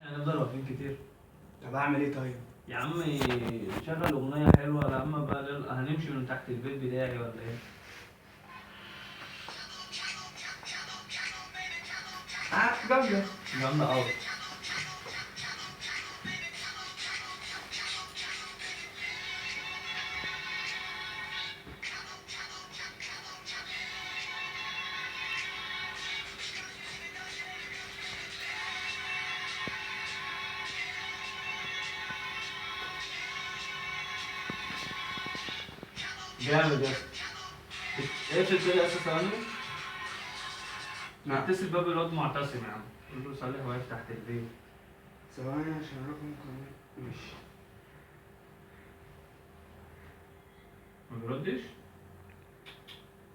هنفضل واقفين كتير. طب اعمل ايه طيب؟ يا عم شغل اغنية حلوة لما بقى هنمشي من تحت البيت بتاعي ولا ايه؟ جامدة. جامدة قوي. جامد يا اسطى. اقفل كده يا اسطى ثواني. نعم. اتصل باب الواد معتصم يا عم، قول له صالح واقف تحت البيت. ثواني عشان رقم كمان. ماشي. ما بيردش؟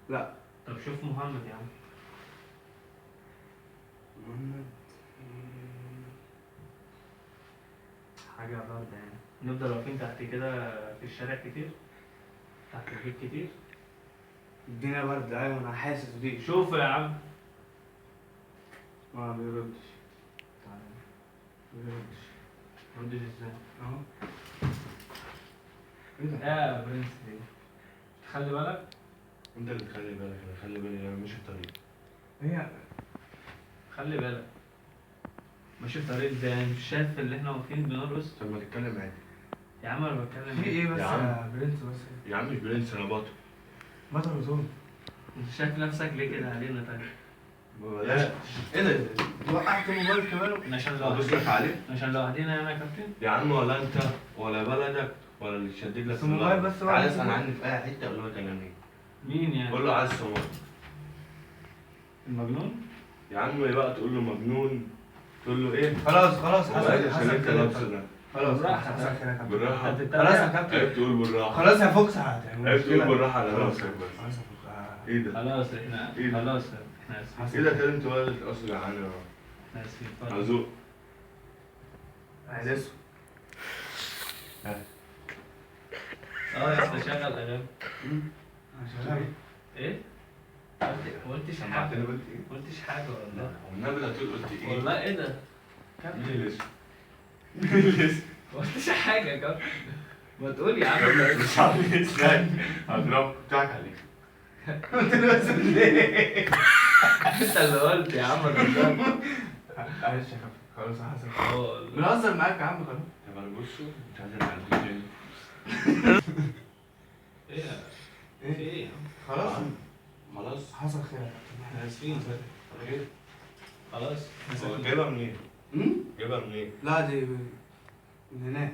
لا. طب شوف محمد يا عم. محمد. حاجة باردة يعني. نفضل واقفين تحت كده في الشارع كتير؟ تحت البيت كتير؟ الدنيا برد، ايوه انا حاسس بيه. شوفوا يا عم. ما بيردش. تعالى. ما بيردش. مردش ازاي؟ اهو. ايه ده؟ يا برنس دي. خلي بالك. انت اللي تخلي بالك، انا خلي بالي انا ماشي في طريق. هي خلي بالك. ماشي في طريق ازاي؟ يعني مش شايف اللي احنا واقفين بنرقص؟ طب ما تتكلم عادي. يا عم انا بتكلم في ايه بس يا عم. يا برنس بس؟ يا عم مش برنس، انا بطل. بطل وزون. انت شايف نفسك ليه كده علينا طيب؟ بلاش. ايه ده؟ وقعت الموبايل كمان. عشان ابص لك عليه. عشان لوحدينا يعني يا كابتن؟ يا عم ولا انت ولا بلدك ولا اللي شدد لك بس الموبايل اللحظة. بس هو تعالى اللي اسال كده. عني في اي حته اقول لك انا مين. مين يعني؟ قول له عايز صور. المجنون؟ يا عم بقى تقول له مجنون، تقول له ايه؟ خلاص خلاص عشان انت لابس ده. خلاص بالراحة. حصل خير يا كابتن. بالراحه. انت خلاص يا بتتريق؟ كابتن. عيب تقول بالراحه. خلاص يا فوكس هتعمل عيب تقول مشكلة. بالراحه على خلاص. راسك بس. خلاص يا فوكس. ايه ده؟ خلاص احنا ايه ده؟ خلاص احنا اسفين. ايه ده كده انت ولد اصلا عني يا احنا اسفين اتفضل. عزوق. عايز اسود. اه يا اسطى شغل اغاني. شغال. ايه؟ ما قلتش سمعتني حاجة. قلت ايه؟ ما قلتش حاجة والله. والنبي لا تقول قلت ايه؟ والله ايه ده؟ مين اللي اسمه؟ مين اللي اسمه؟ ما قلتش حاجة يا كابتن. ما تقول يا عم. مش عارف ازاي هضربك بتاعك عليك. قلت له اسود ليه؟ انت اللي قلت يا عم ده. معلش يا كابتن. خلاص حصل. اه والله. بنهزر معاك يا عم خلاص. طب انا بصوا مش عايز ارجع البيت تاني. ايه يا- في ايه؟ ايه يا عم؟ خلاص. خلاص. حصل خير يا كابتن. احنا اسفين. ايه؟ خلاص احنا هو اسفين. جايبها منين؟ امم؟ جايبها منين؟ لا دي من هناك.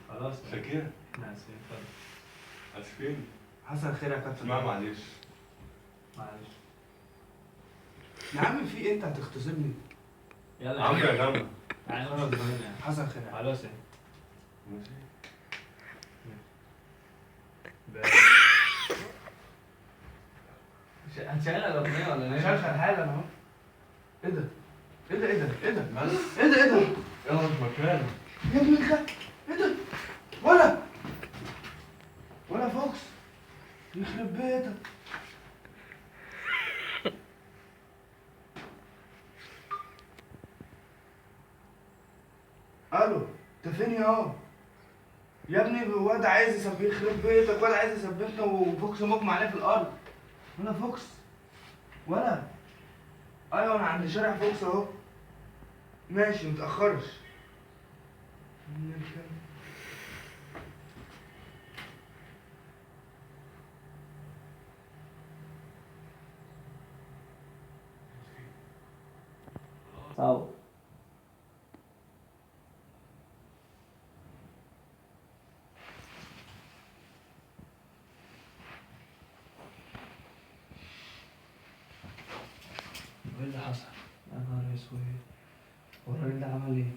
خلاص شاكير؟ احنا اسفين اتفضل. اسفين؟ حصل خير يا كابتن. اسمع معلش. معلش. يا عم في إيه؟ انت هتغتصبني. يلا عمرو يا جماعة. تعالى نمشي من هنا يعني. حصل خير يا خلاص يعني. ماشي. هتشغل الاغنية ولا انا ايه؟ شغال حالا اهو. ايه ده؟ ايه ده؟ ايه ده؟ ايه ده؟ بس ايه ده؟ ايه ده؟ يلا في مكانك. يا ابني انت ايه ده؟ ولا فوكس يخرب بيتك. الو انت فين يا يا ابني؟ واد عايز يسب يخرب بيتك، واد عايز يثبتنا وفوكس مغمى عليه في الارض. ولا فوكس ولا ايوه انا عند شارع فوكس اهو. ماشي متأخرش. صعب. وايه اللي حصل؟ يا نهار اسود. هو الراجل ده عمل ايه؟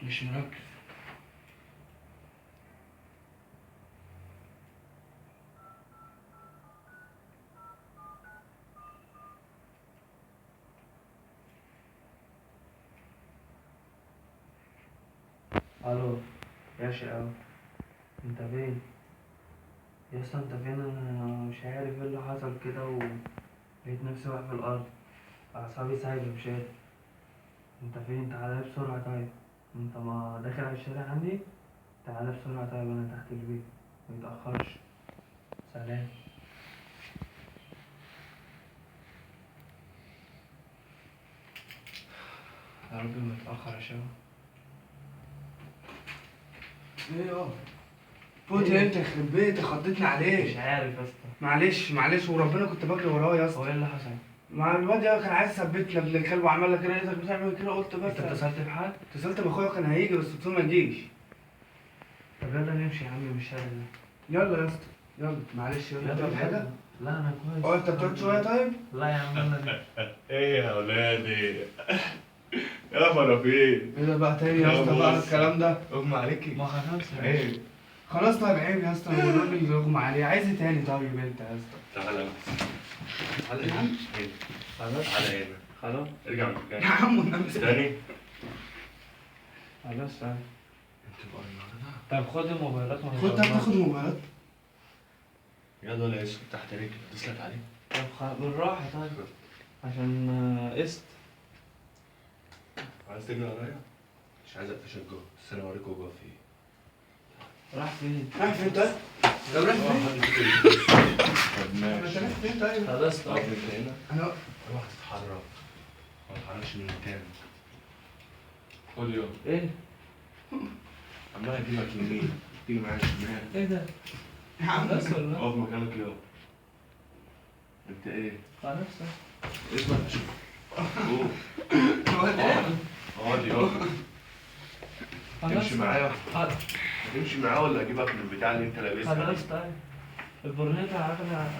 مش مركز. الو يا شقاوة، انت فين؟ يا اسطى انت فين؟ انا مش عارف ايه اللي حصل كده، ولقيت نفسي واقع في الارض، اعصابي سايبه مش قادر. انت فين؟ تعالى بسرعه طيب. انت ما داخل على الشارع عندي؟ تعالى بسرعه طيب، انا تحت البيت متأخرش. سلام. يا رب متأخر يا شباب. ايه يابا؟ فوت انت يخرب بيتك، خضتني مش عليك. عارف يا اسطى. معلش معلش، وربنا كنت بجري وراه يا هو اسطى. ايه اللي حصل؟ مع الواد ده كان عايز يثبتنا ابن الكلب، وعمال لك كده لقيتك بتعمل كده، قلت بس انت اتصلت بحد؟ اتصلت باخويا كان هيجي، بس قلت له ما يجيش. طب يلا نمشي يا عم من الشارع ده. يلا يا اسطى يلا، معلش يلا. يلا تعمل حاجه؟ بجد. لا انا كويس. اه انت بتقعد شويه طيب؟ لا يا عم يلا نمشي. ايه يا ولادي؟ يا فرافيل. ايه ده بقى تاني يا اسطى بقى الكلام ده؟ اغمى عليكي. ما خلاص يا عم. عيب. خلاص طيب عيب يا اسطى، هو الراجل يغمى عليه، عايز ايه تاني طيب انت يا اسطى؟ تعالى بس. تعالى يا هنا. عم. هنا. خلاص تعالى هنا. خلاص ارجع يا مكانك. عم والنبي تاني. خلاص تعالى. انت بقى النهارده. طب خد الموبايلات ما خد طب تاخد موبايلات. يلا ولا اسم تحت رجلي تسلك عليه. طب بالراحة طيب عشان قسط. عايز تجري ورايا؟ مش عايز اقفشك جوه، بس انا اوريك جوه في ايه. راح فين؟ رايح فين طيب؟ طب رايح فين؟ طب طب انت ماشي. رايح فين طيب؟ خلاص طب طيب. انت هنا. انا اوعى تتحرك. ما تتحركش من مكانك. خد يلا. ايه؟ عمال اجيبك يمين تيجي معايا شمال. ايه ده؟ يا عم خلاص ولا؟ اقف مكانك يلا. انت ايه؟ خلاص طيب. اسمع عشان قوم. الواد ده. اقعد يلا. خلاص تمشي طيب. معايا؟ خلاص. هتمشي معاه ولا اجيبك من البتاع اللي انت لابسها خلاص دي؟ طيب. البرنيطة عاملة.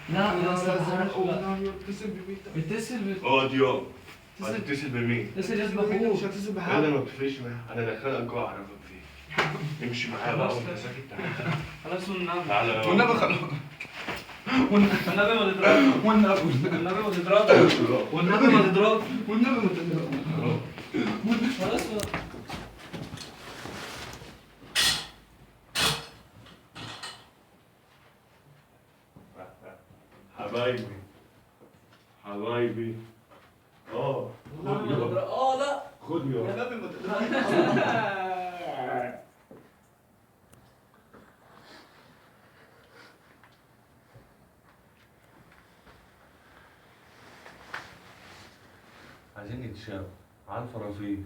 لا لا بس لا هحرق بقى. اتصل بمين طيب؟ بتصل اقعد يلا. اتصل. هتتصل بمين؟ اتصل يا بمين؟ مش اخوك. هتصل انا بحد. ما بتفرقش معايا، انا داخلك جوه اعرفك فيه. امشي معايا بقى خلاص وانت طيب. ساكت تعالى. خلاص والنبي. تعالى يلا. والنبي خلاص. والنبي ما تضربه. والنبي والنبي ما تضربه. والنبي ما تضربه. والنبي ما تضربه. خلاص بقى. حبايبي حبايبي. اه خد يلا. لا. خد يلا. النبي ما تضربه. عايزين نتشاف على الفرافيل.